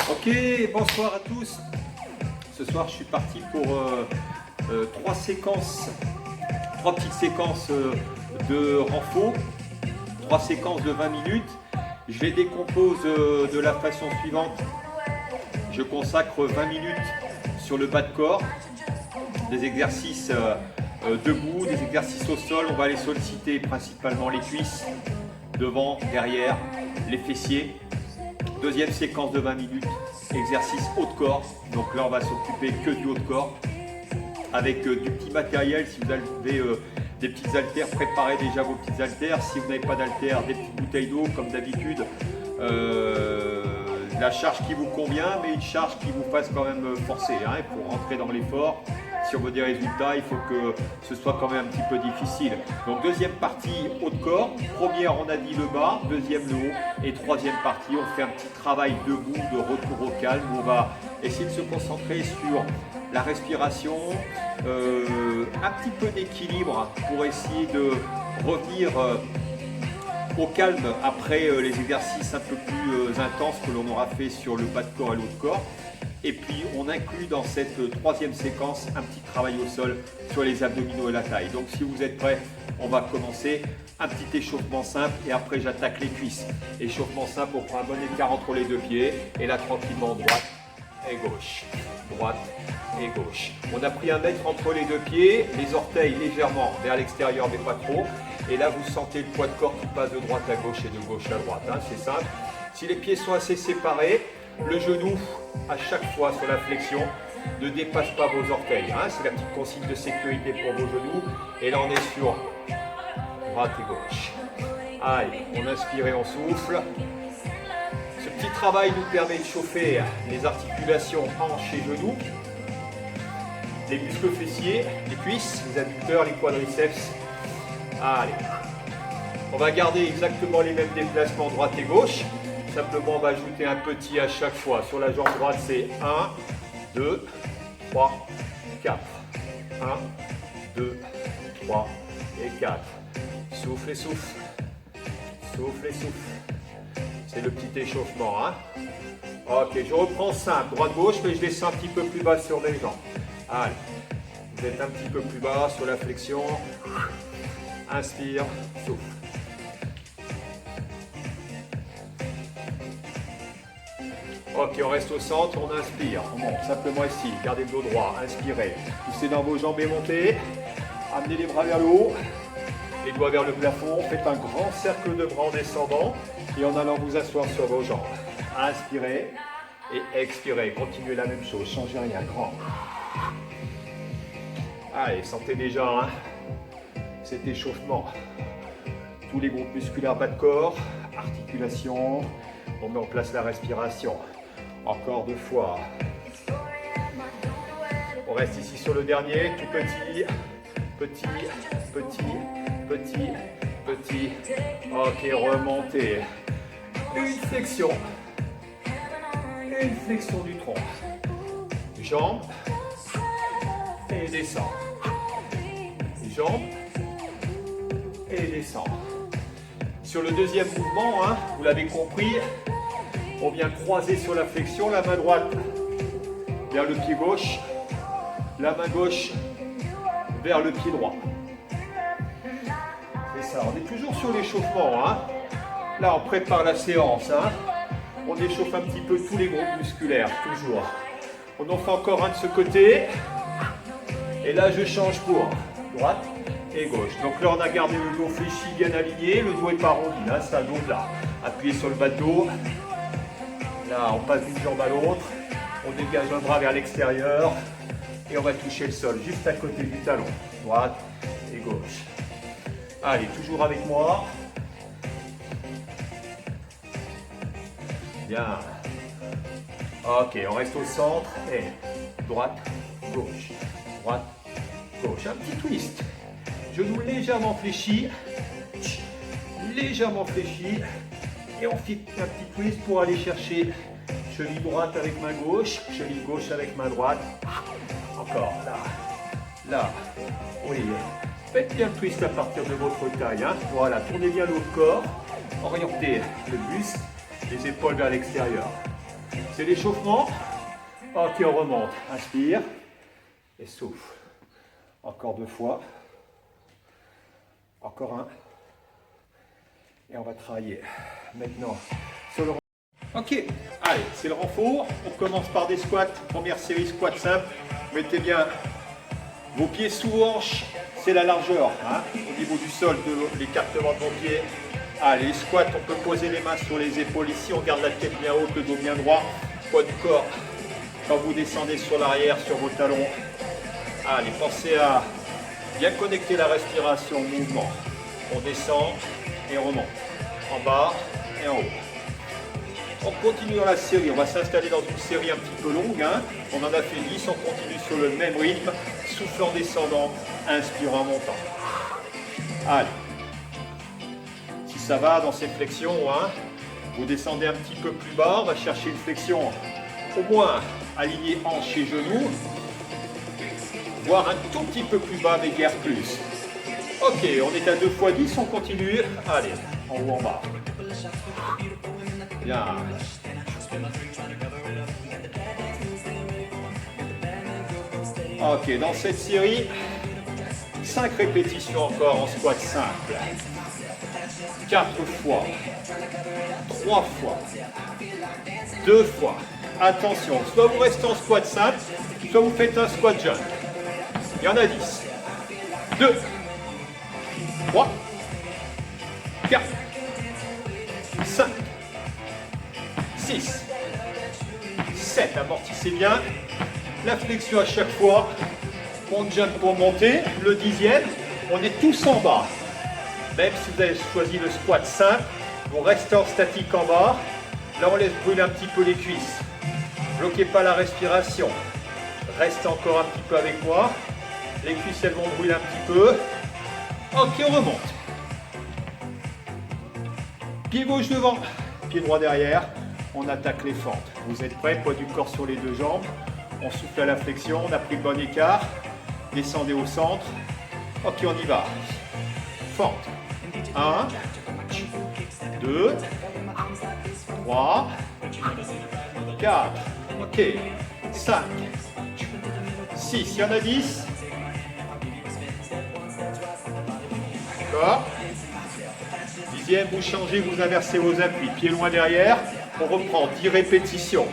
Ok, bonsoir à tous. Ce soir, je suis parti pour trois petites séquences de renfo, trois séquences de 20 minutes. Je les décompose de la façon suivante. Je consacre 20 minutes sur le bas de corps, des exercices debout, des exercices au sol. On va les solliciter principalement les cuisses, devant, derrière, les fessiers. Deuxième séquence de 20 minutes, exercice haut de corps. Donc là, on va s'occuper que du haut de corps avec du petit matériel. Si vous avez des petites haltères, préparez déjà vos petites haltères. Si vous n'avez pas d'haltères, des petites bouteilles d'eau comme d'habitude. La charge qui vous convient, mais une charge qui vous fasse quand même forcer pour rentrer dans l'effort. Si on veut des résultats, il faut que ce soit quand même un petit peu difficile. Donc deuxième partie, haut de corps. Première, on a dit le bas. Deuxième, le haut. Et troisième partie, on fait un petit travail debout, de retour au calme. On va essayer de se concentrer sur la respiration, un petit peu d'équilibre pour essayer de revenir au calme après les exercices un peu plus intenses que l'on aura fait sur le bas de corps et le haut de corps. Et puis on inclut dans cette troisième séquence un petit travail au sol sur les abdominaux et la taille. Donc si vous êtes prêts, on va commencer. Un petit échauffement simple et après j'attaque les cuisses. Échauffement simple, on prend un bon écart entre les deux pieds et là tranquillement droite et gauche. Droite et gauche. On a pris 1 mètre entre les deux pieds, les orteils légèrement vers l'extérieur mais pas trop. Et là vous sentez le poids de corps qui passe de droite à gauche et de gauche à droite. C'est simple. Si les pieds sont assez séparés, le genou à chaque fois sur la flexion ne dépasse pas vos orteils. C'est la petite consigne de sécurité pour vos genoux. Et là on est sur droite et gauche. Allez, on inspire et on souffle. Ce petit travail nous permet de chauffer les articulations hanches et genoux, les muscles fessiers, les cuisses, les adducteurs, les quadriceps. Allez, on va garder exactement les mêmes déplacements droite et gauche. Simplement, on va ajouter un petit à chaque fois. Sur la jambe droite, c'est 1, 2, 3, 4. 1, 2, 3 et 4. Souffle et souffle. Souffle et souffle. C'est le petit échauffement. Ok, je reprends simple. Droite-gauche, mais je descends un petit peu plus bas sur les jambes. Allez, vous êtes un petit peu plus bas sur la flexion. Inspire, souffle. Ok, on reste au centre, on inspire. On monte simplement ici, gardez le dos droit, inspirez. Poussez dans vos jambes émontées. Amenez les bras vers le haut, les doigts vers le plafond. Faites un grand cercle de bras en descendant et en allant vous asseoir sur vos jambes. Inspirez et expirez. Continuez la même chose, changez rien, grand. Allez, sentez déjà cet échauffement. Tous les groupes musculaires bas de corps, articulation. On met en place la respiration. Encore 2 fois. On reste ici sur le dernier, tout petit, petit, petit, petit, petit. Ok, remontez. Une flexion. Une flexion du tronc. Jambes. Et descend. Jambes. Et descend. Sur le deuxième mouvement, vous l'avez compris, on vient croiser sur la flexion, la main droite vers le pied gauche, la main gauche vers le pied droit. C'est ça, on est toujours sur l'échauffement. Là, on prépare la séance. On échauffe un petit peu tous les groupes musculaires, toujours. On en fait encore un de ce côté. Et là, je change pour droite et gauche. Donc là, on a gardé le dos fléchi, bien aligné. Le dos est pas arrondi, c'est un dos là. Appuyez sur le bas de dos. Là, on passe d'une jambe à l'autre. On dégage un bras vers l'extérieur. Et on va toucher le sol, juste à côté du talon. Droite et gauche. Allez, toujours avec moi. Bien. Ok, on reste au centre. Et droite, gauche. Droite, gauche. Un petit twist. Genou légèrement fléchi. Légèrement fléchi. Et on fait un petit twist pour aller chercher cheville droite avec main gauche, cheville gauche avec main droite. Encore, là, là, oui. Faites bien le twist à partir de votre taille. Voilà, tournez bien le haut de corps, orientez le buste, les épaules vers l'extérieur. C'est l'échauffement. Ok, on remonte. Inspire et souffle. Encore 2 fois. Encore un. Et on va travailler maintenant sur le renfort. Ok, allez, c'est le renfort. On commence par des squats. Première série squat simple. Mettez bien vos pieds sous hanche. C'est la largeur hein, au niveau du sol, de l'écartement de vos pieds. Allez, les squats, on peut poser les mains sur les épaules ici. On garde la tête bien haute, le dos bien droit. Poids du corps. Quand vous descendez sur l'arrière, sur vos talons. Allez, pensez à bien connecter la respiration au mouvement. On descend et on remonte. En bas et en haut. On continue dans la série. On va s'installer dans une série un petit peu longue. Hein. On en a fait 10. On continue sur le même rythme. Souffle en descendant. Inspire en montant. Allez. Si ça va dans ces flexions, hein, vous descendez un petit peu plus bas. On va chercher une flexion au moins alignée hanche et genoux. Voire un tout petit peu plus bas, mais guère plus. Ok, on est à 2 fois 10, on continue. Allez, en haut, en bas. Bien. Ok, dans cette série, 5 répétitions encore en squat simple. 4 fois. 3 fois. 2 fois. Attention, soit vous restez en squat simple, soit vous faites un squat jump. Il y en a 10. 2, 3, 4, 5, 6, 7. Amortissez bien. La flexion à chaque fois. On jump pour monter. Le 10e, on est tous en bas. Même si vous avez choisi le squat simple, vous restez en statique en bas. Là, on laisse brûler un petit peu les cuisses. Bloquez pas la respiration. Restez encore un petit peu avec moi. Les cuisses, elles vont brûler un petit peu. Ok, on remonte. Pied gauche devant, pied droit derrière. On attaque les fentes. Vous êtes prêts? Poids du corps sur les 2 jambes. On souffle à la flexion. On a pris le bon écart. Descendez au centre. Ok, on y va. Fente. 1, 2, 3, 4. Ok. 5, 6. Il y en a 10. D'accord. 10e, vous changez, vous inversez vos appuis. Pieds loin derrière. On reprend 10 répétitions.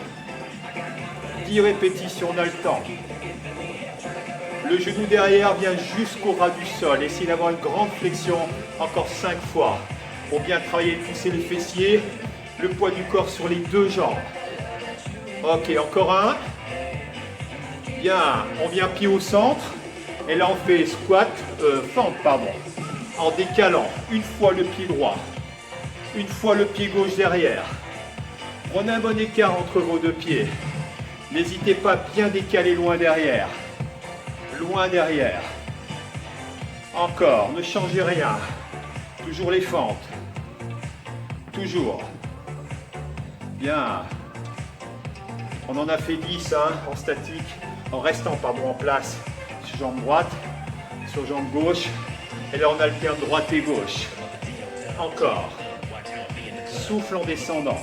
10 répétitions, on a le temps. Le genou derrière vient jusqu'au ras du sol. Essayez d'avoir une grande flexion. Encore 5 fois. Pour bien travailler et pousser les fessiers. Le poids du corps sur les 2 jambes. Ok, encore un. Bien, on vient pied au centre. Et là, on fait squat, fente, pardon. En décalant une fois le pied droit, une fois le pied gauche derrière. Prenez un bon écart entre vos 2 pieds. N'hésitez pas à bien décaler loin derrière. Loin derrière. Encore, ne changez rien. Toujours les fentes. Toujours. Bien. On en a fait 10 hein, en statique, en restant pardon, en place sur jambe droite, sur jambe gauche. Et là, on alterne droite et gauche. Encore. Souffle en descendant.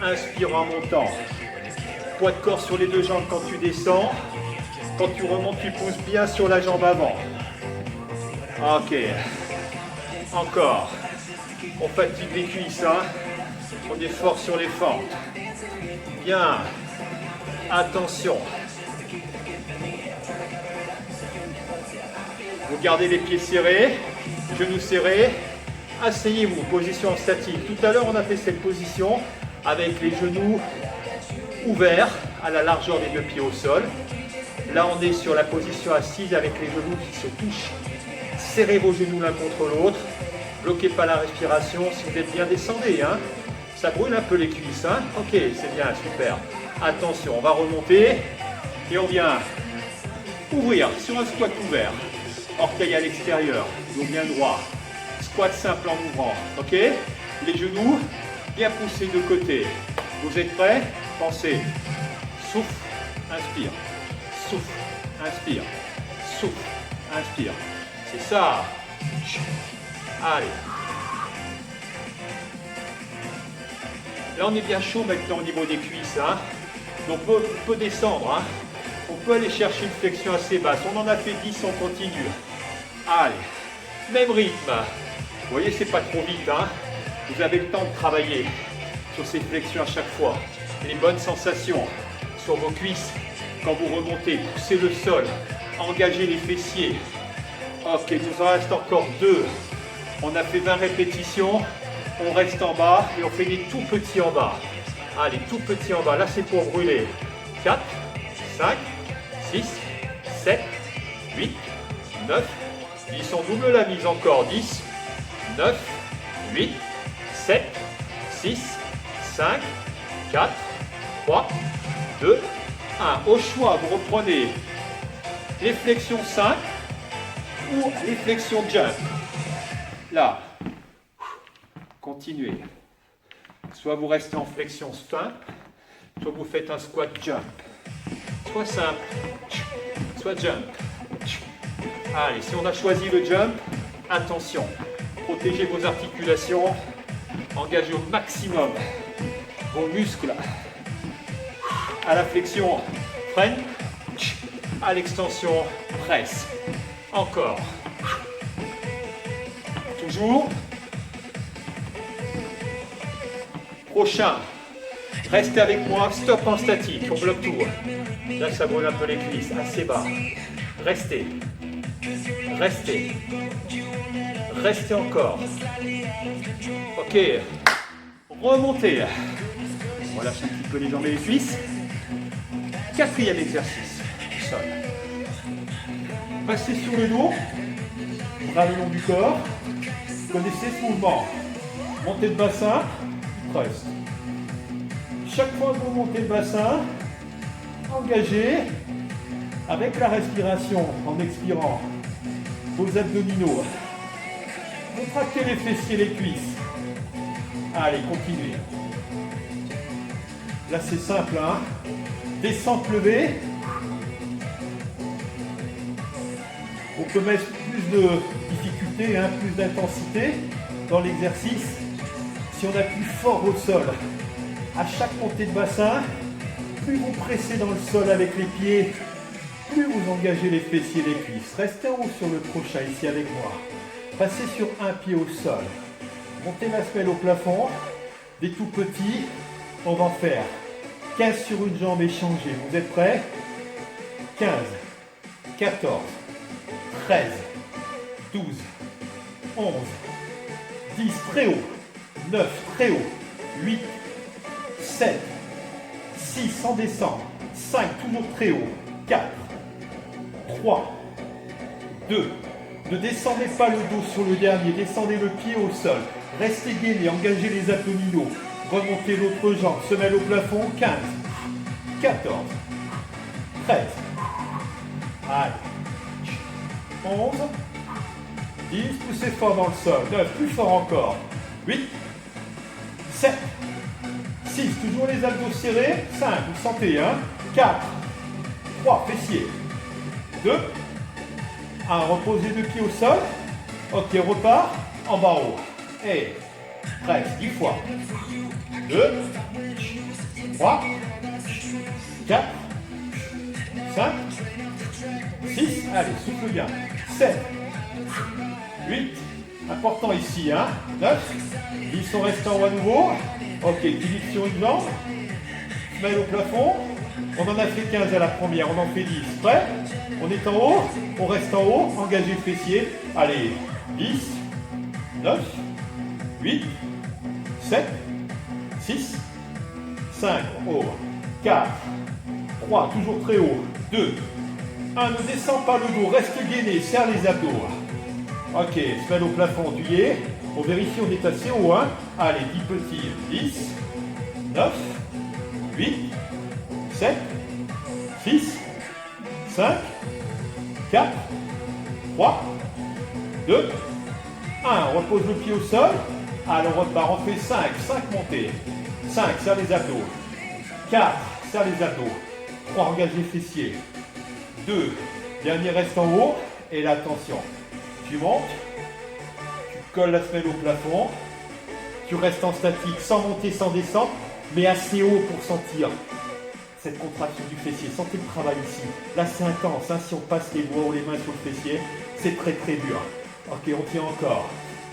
Inspire en montant. Poids de corps sur les 2 jambes quand tu descends. Quand tu remontes, tu pousses bien sur la jambe avant. Ok. Encore. On fatigue les cuisses. Hein. On est fort sur les fentes. Bien. Attention. Vous gardez les pieds serrés, genoux serrés. Asseyez-vous, position statique. Tout à l'heure, on a fait cette position avec les genoux ouverts à la largeur des 2 pieds au sol. Là, on est sur la position assise avec les genoux qui se touchent. Serrez vos genoux l'un contre l'autre. Bloquez pas la respiration. Si vous êtes bien, descendez. Hein. Ça brûle un peu les cuisses. Hein. Ok, c'est bien, super. Attention, on va remonter. Et on vient ouvrir sur un squat ouvert. Orteil à l'extérieur, dos bien droit. Squat simple en ouvrant. Ok. Les genoux bien poussés de côté. Vous êtes prêts? Pensez. Souffle, inspire. Souffle, inspire. Souffle, inspire. C'est ça. Allez. Là, on est bien chaud maintenant au niveau des cuisses. Hein. Donc, on peut descendre. Hein. On peut aller chercher une flexion assez basse. On en a fait 10, on continue. Allez, même rythme. Vous voyez, c'est pas trop vite. Hein. Vous avez le temps de travailler sur ces flexions à chaque fois. Les bonnes sensations sur vos cuisses. Quand vous remontez, poussez le sol. Engagez les fessiers. Ok, il nous en reste encore 2. On a fait 20 répétitions. On reste en bas et on fait des tout petits en bas. Allez, tout petits en bas. Là, c'est pour brûler. 4, 5, 6, 7, 8, 9, 10. On double la mise encore. 10, 9, 8, 7, 6, 5, 4, 3, 2, 1. Au choix, vous reprenez les flexions 5 ou les flexions jump. Là, continuez. Soit vous restez en flexion simple, soit vous faites un squat jump. Soit simple, soit jump. Allez, si on a choisi le jump, attention, protégez vos articulations, engagez au maximum vos muscles. À la flexion, freine, à l'extension, presse. Encore. Toujours. Prochain. Restez avec moi, stop en statique, on bloque tout. Là, ça brûle un peu les cuisses, assez bas. Restez. Restez. Restez encore. Ok. Remontez. On relâche un petit peu les jambes et les cuisses. 4e exercice. Sol. Passez sur le dos. Bras le long du corps. Vous connaissez ce mouvement. Montée de bassin. Presse. Chaque fois que vous montez le bassin, engagez avec la respiration en expirant vos abdominaux. Contractez les fessiers, les cuisses. Allez, continuez. Là, c'est simple. Hein. Descente levée. On peut mettre plus de difficulté, hein, plus d'intensité dans l'exercice. Si on appuie fort au sol, à chaque montée de bassin, plus vous pressez dans le sol avec les pieds, plus vous engagez les fessiers et les cuisses. Restez en haut sur le prochain ici avec moi. Passez sur un pied au sol. Montez la semelle au plafond. Des tout petits, on va en faire 15 sur une jambe échangée. Vous êtes prêts? 15, 14, 13, 12, 11, 10, très haut. 9, très haut. 8, 7, 6, on descend. 5, toujours très haut. 4, 3, 2. Ne descendez pas le dos sur le dernier, descendez le pied au sol. Restez gainé, engagez les abdominaux. Remontez l'autre jambe, semelle au plafond. 15, 14, 13. Allez. 11, 10, poussez fort dans le sol. 9, plus fort encore. 8, 7, 6, toujours les abdos serrés. 5, vous sentez, hein. 4, 3, fessiers. 2, 1, reposez deux pieds au sol. Ok, repart. En bas haut. Et presse, 10 fois. 2, 3, 4, 5, 6, allez, souffle bien. 7, 8, important ici, hein. 9, 10, on reste en haut à nouveau. Ok, pivot sur une jambe. Semelle au plafond. On en a fait 15 à la première, on en fait 10. Prêt? On est en haut, on reste en haut, engagez le fessier. Allez, 10, 9, 8, 7, 6, 5, haut, 4, 3, toujours très haut, 2, 1, ne descend pas le dos, reste gainé, serre les abdos. Ok, semelle au plafond, du yé. On vérifie, on est assez haut, hein. Allez, 10 petits, 10, 9, 8, 7, 6, 5, 4, 3, 2, 1. On repose le pied au sol. Alors on repart, on fait 5, 5 montées. 5, serre les abdos. 4, serre les abdos. 3, engage les fessiers. 2, dernier reste en haut. Et là, attention, tu montes, tu colles la semelle au plafond, tu restes en statique sans monter, sans descendre. mais assez haut pour sentir cette contraction du fessier. Sentez le travail ici. Là, c'est intense. Hein. Si on passe les doigts ou les mains sur le fessier, c'est très très dur. Ok, on tient encore.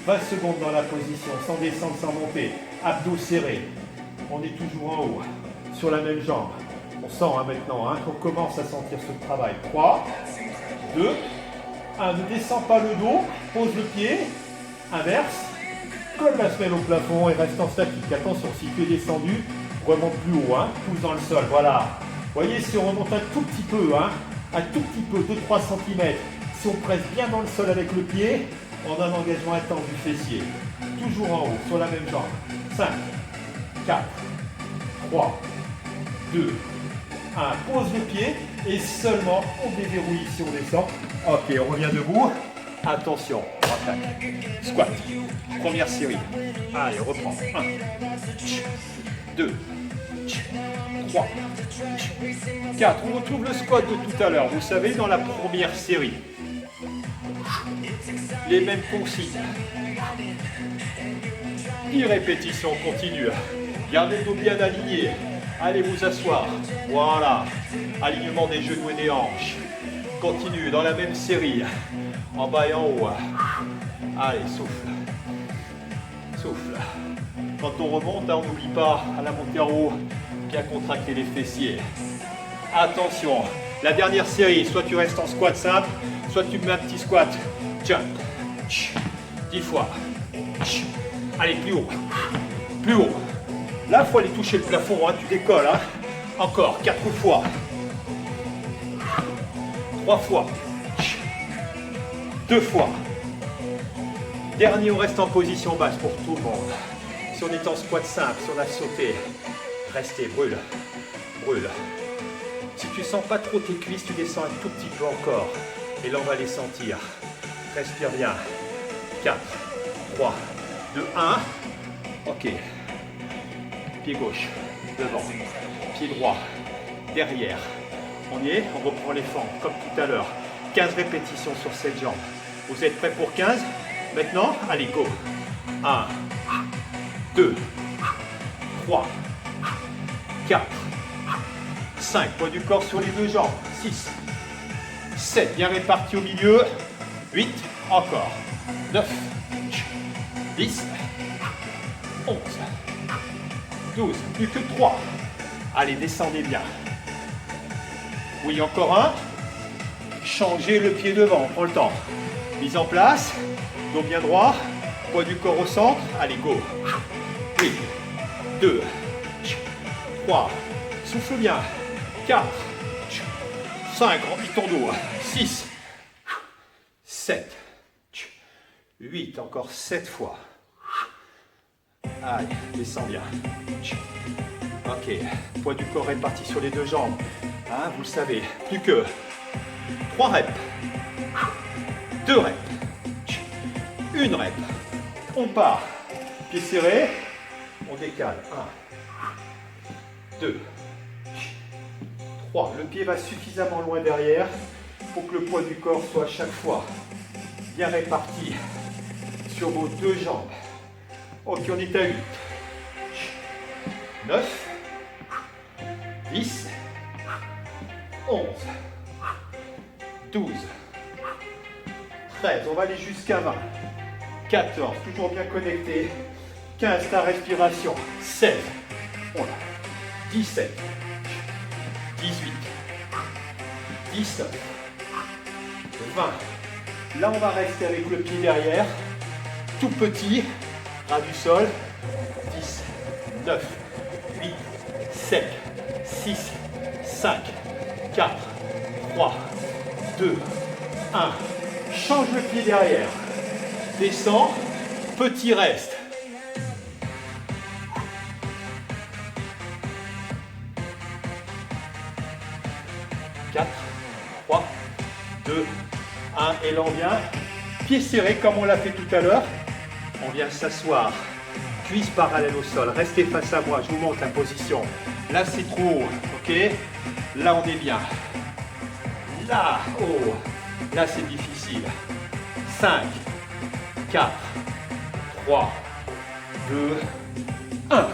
20 secondes dans la position, sans descendre, sans monter. Abdos serrés. On est toujours en haut, sur la même jambe. On sent hein, maintenant qu'on commence à sentir ce travail. 3, 2, 1. Ne descends pas le dos. Pose le pied. Inverse. Colle la semelle au plafond et reste en statique. Attention, si tu es descendu, remonte plus haut, hein, pousse dans le sol, voilà. Vous voyez, si on remonte un tout petit peu, hein, un tout petit peu, 2-3 cm, si on presse bien dans le sol avec le pied, on a un engagement intense du fessier. Toujours en haut, sur la même jambe. 5, 4, 3, 2, 1. Pose le pied et seulement on déverrouille ici, on descend. Ok, on revient debout. Attention, on attaque. Squat. Première série. Allez, on reprend. 1, 2, 3, 4. On retrouve le squat de tout à l'heure. Vous savez, dans la première série. Les mêmes consignes. 10 répétitions, on continue. Gardez le dos bien aligné. Allez vous asseoir. Voilà. Alignement des genoux et des hanches. Continue dans la même série. En bas et en haut. Allez, souffle. Souffle. Quand on remonte, on n'oublie pas à la montée en haut, bien contracter les fessiers. Attention, la dernière série, soit tu restes en squat simple, soit tu mets un petit squat. Jump. 10 fois. Allez, plus haut. Plus haut. Là, il faut aller toucher le plafond, hein, tu décolles. Hein. Encore, 4 fois. 3 fois. 2 fois. Dernier, on reste en position basse pour tout le monde. Si on est en squat simple, si on a sauté, restez, brûle, brûle. Si tu sens pas trop tes cuisses, tu descends un tout petit peu encore. Et là, on va les sentir. Respire bien. 4, 3, 2, 1. Ok. Pied gauche, devant. Pied droit, derrière. On y est, on reprend les fentes, comme tout à l'heure. 15 répétitions sur cette jambe. Vous êtes prêts pour 15? Maintenant, allez, go. 1, 2, 3, 4, 5. Poids du corps sur les deux jambes. 6, 7. Bien réparti au milieu. 8. Encore. 9, 10, 11, 12. Plus que 3. Allez, descendez bien. Oui, encore un. Changez le pied devant. On prend le temps. Mise en place. Dos bien droit. Poids du corps au centre. Allez, go. 8, 2, 3, souffle bien. 4, 5, remplis ton dos. 6, 7, 8, encore 7 fois. Allez, descends bien. Ok, poids du corps réparti sur les deux jambes. Hein, vous le savez, plus que 3 reps, 2 reps, 1 rep. On part, pieds serrés. On décale. 1, 2, 3. Le pied va suffisamment loin derrière pour que le poids du corps soit à chaque fois bien réparti sur vos deux jambes. Ok, on est à 8, 9, 10, 11, 12, 13. On va aller jusqu'à 20, 14. Toujours bien connecté. 15, ta respiration. 16, 17, 18, 19, 20. Là, on va rester avec le pied derrière. Tout petit, ras du sol. 10, 9, 8, 7, 6, 5, 4, 3, 2, 1. Change le pied derrière. Descends. Petit reste. 4, 3, 2, 1, élan bien. Pieds serrés comme on l'a fait tout à l'heure. On vient s'asseoir. Cuisses parallèles au sol. Restez face à moi, je vous montre la position. Là c'est trop haut, ok? Là on est bien. Là, oh, là c'est difficile. 5, 4, 3, 2, 1.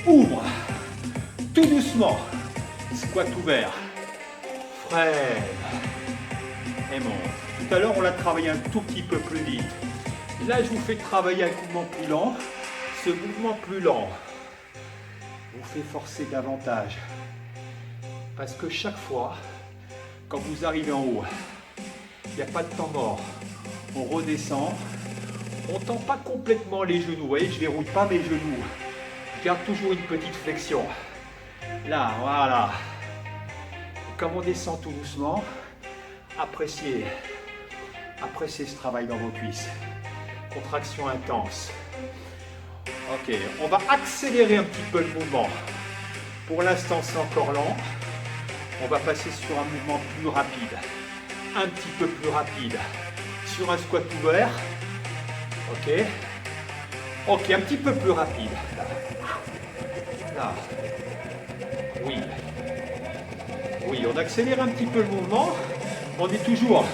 Ouvre. Tout doucement. Squat ouvert. Freine. Et monte. Tout à l'heure, on l'a travaillé un tout petit peu plus vite. Là, je vous fais travailler un mouvement plus lent. Ce mouvement plus lent vous fait forcer davantage. Parce que chaque fois, quand vous arrivez en haut, il n'y a pas de temps mort. On redescend. On ne tend pas complètement les genoux. Vous voyez, je ne verrouille pas mes genoux. Je garde toujours une petite flexion. Là, voilà. Comme on descend tout doucement, appréciez ce travail dans vos cuisses. Contraction intense. Ok, on va accélérer un petit peu le mouvement. Pour l'instant, c'est encore lent. On va passer sur un mouvement plus rapide. Un petit peu plus rapide. Sur un squat ouvert. Ok. Ok, un petit peu plus rapide. Là. Oui. Oui, on accélère un petit peu le mouvement. On est toujours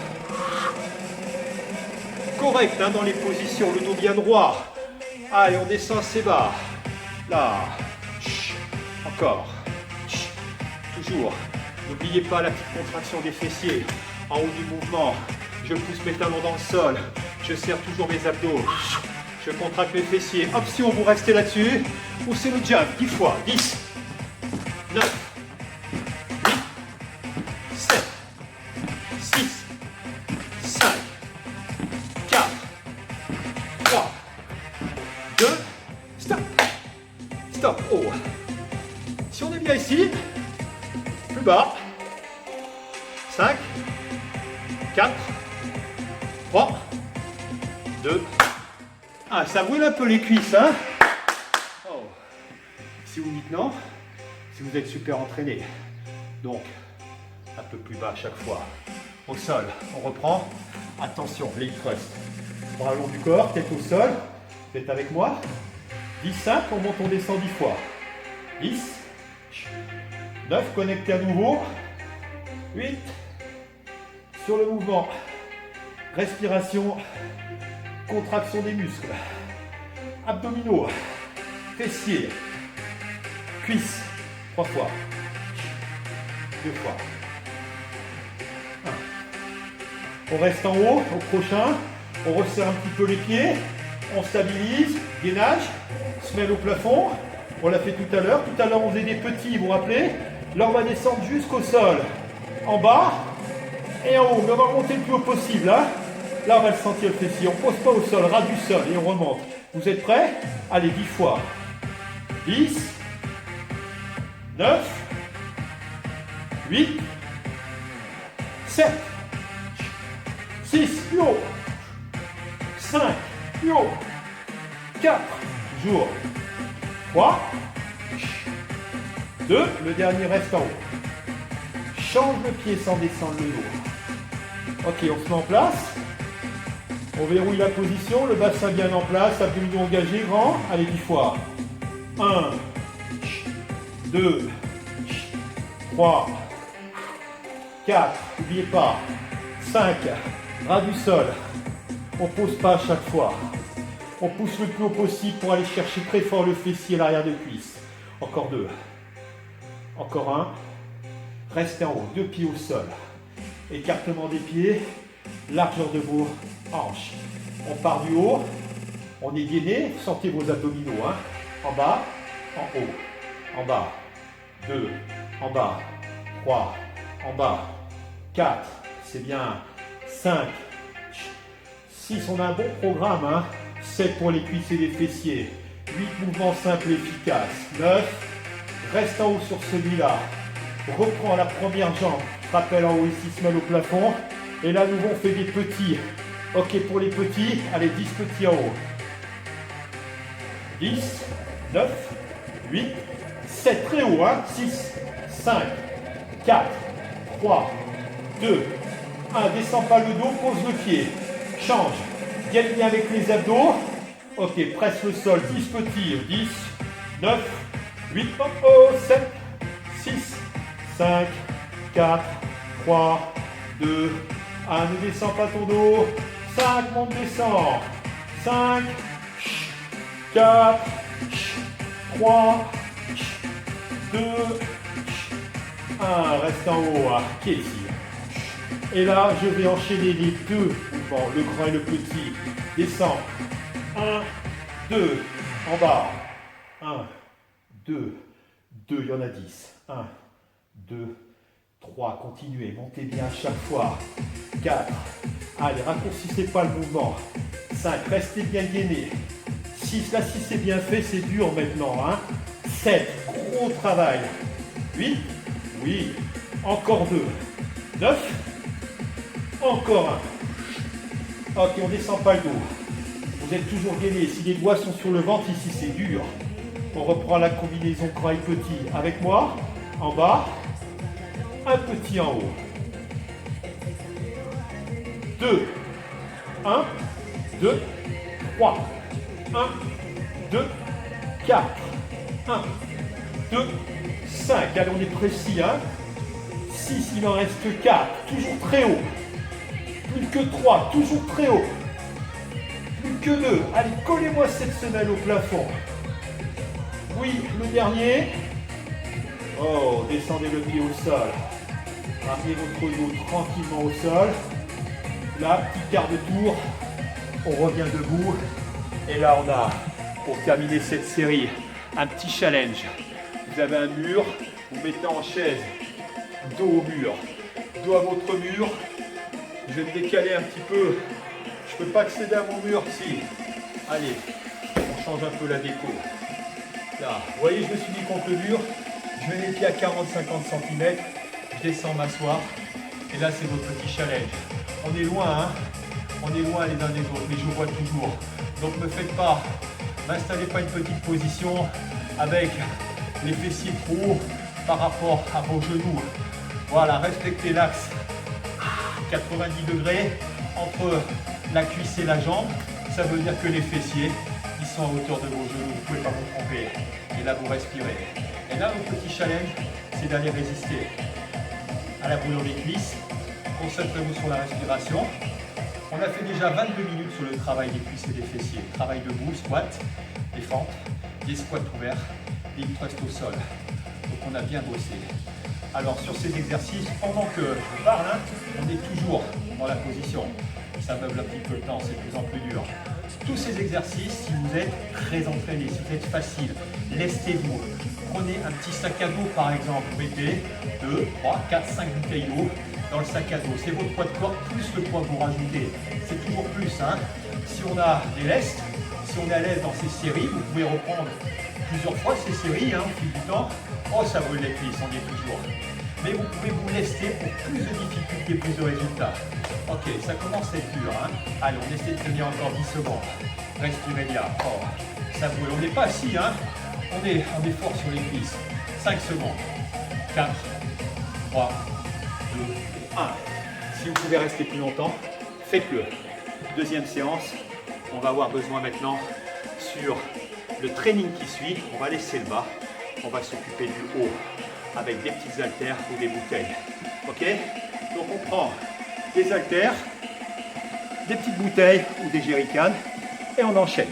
correct hein, dans les positions, le dos bien droit. Allez, on descend assez bas. Là. Encore. Toujours. N'oubliez pas la petite contraction des fessiers. En haut du mouvement. Je pousse mes talons dans le sol. Je serre toujours mes abdos. Je contracte mes fessiers. Option, vous restez là-dessus. Poussez le jump 10 fois. 10, 9, 8, 7, 6, 5, 4, 3, 2, stop. Stop. Oh. Si on est bien ici, plus bas. 5, 4, 3, 2, 1. Ça brûle un peu les cuisses, hein? Oh. Si vous dites non, si vous êtes super entraîné. Donc, un peu plus bas à chaque fois. Au sol, on reprend. Attention, leg thrust. Bras long du corps, tête au sol. Faites avec moi. 10, 5, on monte, on descend 10 fois. 10, 9, connectez à nouveau. 8, sur le mouvement. Respiration, contraction des muscles. Abdominaux, fessiers, cuisses. 3 fois. 2 fois. 1. On reste en haut, au prochain. On resserre un petit peu les pieds. On stabilise, gainage, semelle au plafond. On l'a fait tout à l'heure. Tout à l'heure, on faisait des petits, vous vous rappelez? Là, on va descendre jusqu'au sol. En bas et en haut. Mais on va remonter le plus haut possible. Hein. Là, on va le sentir le fessier. On ne pose pas au sol, ras du sol. Et on remonte. Vous êtes prêts? Allez, 10 fois. 10, 9, 8, 7, 6, plus haut. 5, plus haut. 4, toujours. 3, 2, le dernier reste en haut. Change le pied sans descendre le dos. Ok, on se met en place. On verrouille la position, le bassin bien en place, abdominaux engagés, grand. Allez, 10 fois. 1, 2, 3, 4, n'oubliez pas. 5, ras du sol. On ne pose pas à chaque fois. On pousse le plus haut possible pour aller chercher très fort le fessier à l'arrière de cuisse. Encore 2. Encore 1. Restez en haut, 2 pieds au sol. Écartement des pieds, largeur de vos hanches. On part du haut, on est gainé, sentez vos abdominaux. Hein. En bas, en haut, en bas. 2, en bas. 3, en bas. 4, c'est bien. 5, 6, on a un bon programme. Hein. 7 pour les cuisses et les fessiers. 8 mouvements simples et efficaces. 9, reste en haut sur celui-là. Reprends la première jambe. Rappel en haut ici, semelle au plafond. Et là, nous on fait des petits. Ok, pour les petits, allez, 10 petits en haut. 10, 9, 8, 7, très haut, hein. 6, 5, 4, 3, 2, 1. Descends pas le dos, pose le pied. Change. Gagne bien avec les abdos. Ok, presse le sol, 10 petits. 10, 9, 8, 7, 6, 5, 4, 3, 2, 1. Ne descends pas ton dos. 5, monte, descend. 5, 4, 3, 2, 1, reste en haut, hein, qui est ici. Et là, je vais enchaîner les deux mouvements, le grand et le petit. Descends. 1, 2, en bas. 1, 2, 2, il y en a 10. 1, 2, 3, continuez, montez bien à chaque fois. 4, allez, raccourcissez pas le mouvement. 5, restez bien gainés. 6, là si c'est bien fait, c'est dur maintenant. Hein. 7, gros travail. 8, oui, encore 2. 9, encore 1. Ok, on ne descend pas le dos. Vous êtes toujours gainés. Si les doigts sont sur le ventre, ici c'est dur. On reprend la combinaison grand et petit. Avec moi, en bas, un petit en haut. 2, 1, 2, 3, 1, 2, 4, 1, 2, 5. Allez, on est précis, hein. 6, il en reste 4, toujours très haut. Plus que 3, toujours très haut. Plus que 2. Allez, collez-moi cette semelle au plafond. Oui, le dernier. Oh, descendez le pied au sol. Ramenez votre dos tranquillement au sol. Là, petit quart de tour. On revient debout. Et là, on a, pour terminer cette série, un petit challenge. Vous avez un mur, vous mettez en chaise, dos au mur, dos à votre mur. Je vais me décaler un petit peu. Je ne peux pas accéder à mon mur si. Allez, on change un peu la déco. Là, vous voyez, je me suis mis contre le mur. Je mets les pieds à 40-50 cm. Je descends m'asseoir. Et là, c'est votre petit challenge. On est loin, hein. On est loin les uns des autres, mais je vois toujours. Donc ne me faites pas, m'installez pas une petite position avec les fessiers trop hauts par rapport à vos genoux. Voilà, respectez l'axe 90 degrés entre la cuisse et la jambe. Ça veut dire que les fessiers, ils sont à hauteur de vos genoux, vous ne pouvez pas vous tromper. Et là, vous respirez. Et là, votre petit challenge, c'est d'aller résister à la boule dans les cuisses. Concentrez-vous sur la respiration. On a fait déjà 22 minutes sur le travail des cuisses et des fessiers. Travail debout, squat, des fentes, des squats ouverts, des hip thrusts au sol. Donc on a bien bossé. Alors sur ces exercices, pendant que je parle, hein, on est toujours dans la position. Ça meuble un petit peu le temps, c'est de plus en plus dur. Tous ces exercices, si vous êtes très entraîné, si vous êtes facile, lestez-vous. Prenez un petit sac à dos par exemple, vous mettez 2, 3, 4, 5 bouteilles d'eau dans le sac à dos. C'est votre poids de corps plus le poids que vous rajoutez. C'est toujours plus. Hein. Si on a des lestes, si on est à l'aise dans ces séries, vous pouvez reprendre plusieurs fois ces séries hein, au fil du temps. Oh, ça brûle les cuisses, on y est toujours. Mais vous pouvez vous lester pour plus de difficultés, plus de résultats. Ok, ça commence à être dur. Hein. Allez, on essaie de tenir encore 10 secondes. Respirez bien. Oh, ça brûle. On n'est pas assis. Hein. On est fort sur les cuisses. 5 secondes. 4, 3, 2, 1. Si vous pouvez rester plus longtemps, faites-le. Deuxième séance. On va avoir besoin maintenant sur le training qui suit. On va laisser le bas. On va s'occuper du haut avec des petites haltères ou des bouteilles. Ok? Donc on prend des haltères, des petites bouteilles ou des jerrycans et on enchaîne.